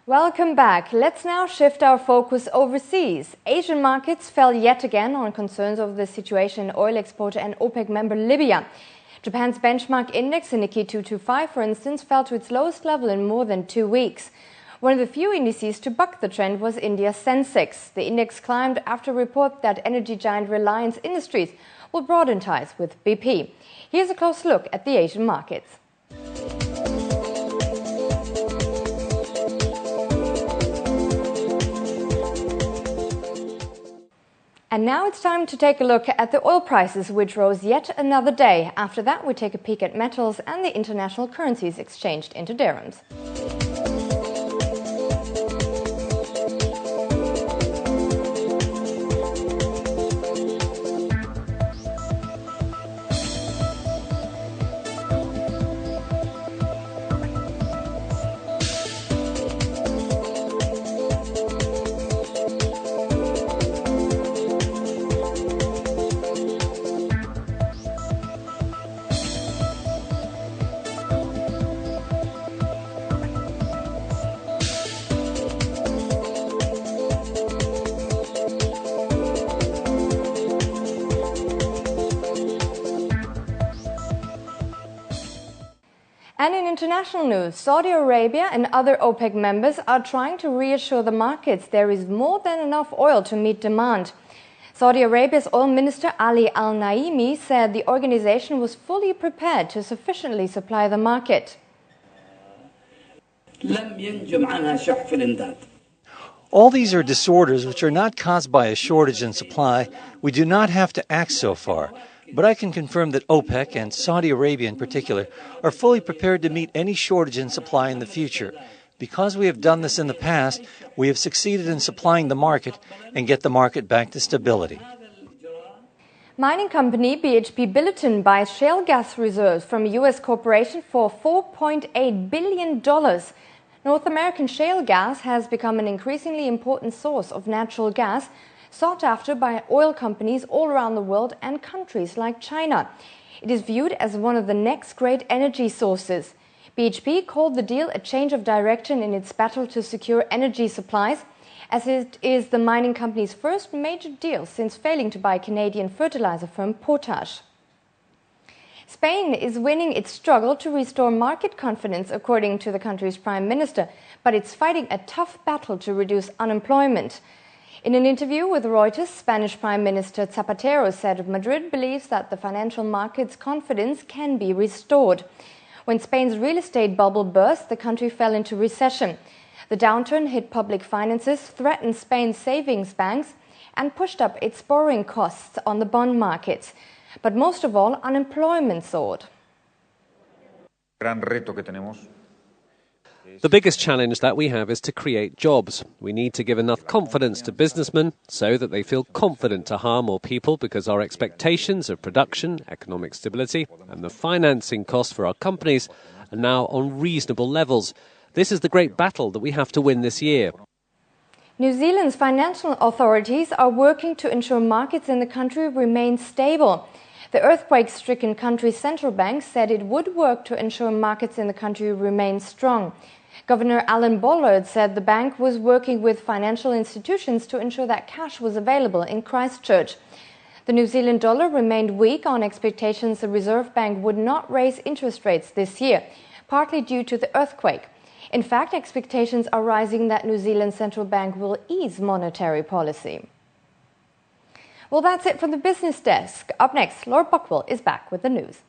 Welcome back. Let's now shift our focus overseas. Asian markets fell yet again on concerns over the situation in oil exporter and OPEC member Libya. Japan's benchmark index, the Nikkei 225, for instance, fell to its lowest level in more than 2 weeks. One of the few indices to buck the trend was India's Sensex. The index climbed after a report that energy giant Reliance Industries will broaden ties with BP. Here's a close look at the Asian markets. And now it's time to take a look at the oil prices, which rose yet another day. After that, we take a peek at metals and the international currencies exchanged into dirhams. And in international news, Saudi Arabia and other OPEC members are trying to reassure the markets there is more than enough oil to meet demand. Saudi Arabia's oil minister Ali Al-Naimi said the organization was fully prepared to sufficiently supply the market. All these are disorders which are not caused by a shortage in supply. We do not have to act so far. But I can confirm that OPEC, and Saudi Arabia in particular, are fully prepared to meet any shortage in supply in the future. Because we have done this in the past, we have succeeded in supplying the market and get the market back to stability. Mining company BHP Billiton buys shale gas reserves from a U.S. corporation for $4.8 billion. North American shale gas has become an increasingly important source of natural gas, sought after by oil companies all around the world and countries like China. It is viewed as one of the next great energy sources. BHP called the deal a change of direction in its battle to secure energy supplies, as it is the mining company's first major deal since failing to buy Canadian fertilizer firm Potash. Spain is winning its struggle to restore market confidence, according to the country's prime minister, but it's fighting a tough battle to reduce unemployment. In an interview with Reuters, Spanish Prime Minister Zapatero said Madrid believes that the financial market's confidence can be restored. When Spain's real estate bubble burst, the country fell into recession. The downturn hit public finances, threatened Spain's savings banks, and pushed up its borrowing costs on the bond markets. But most of all, unemployment soared. The biggest challenge that we have is to create jobs. We need to give enough confidence to businessmen so that they feel confident to hire more people, because our expectations of production, economic stability and the financing costs for our companies are now on reasonable levels. This is the great battle that we have to win this year. New Zealand's financial authorities are working to ensure markets in the country remain stable. The earthquake-stricken country's central bank said it would work to ensure markets in the country remain strong. Governor Alan Bollard said the bank was working with financial institutions to ensure that cash was available in Christchurch. The New Zealand dollar remained weak on expectations the Reserve Bank would not raise interest rates this year, partly due to the earthquake. In fact, expectations are rising that New Zealand's central bank will ease monetary policy. Well, that's it from the business desk. Up next, Laura Buckwell is back with the news.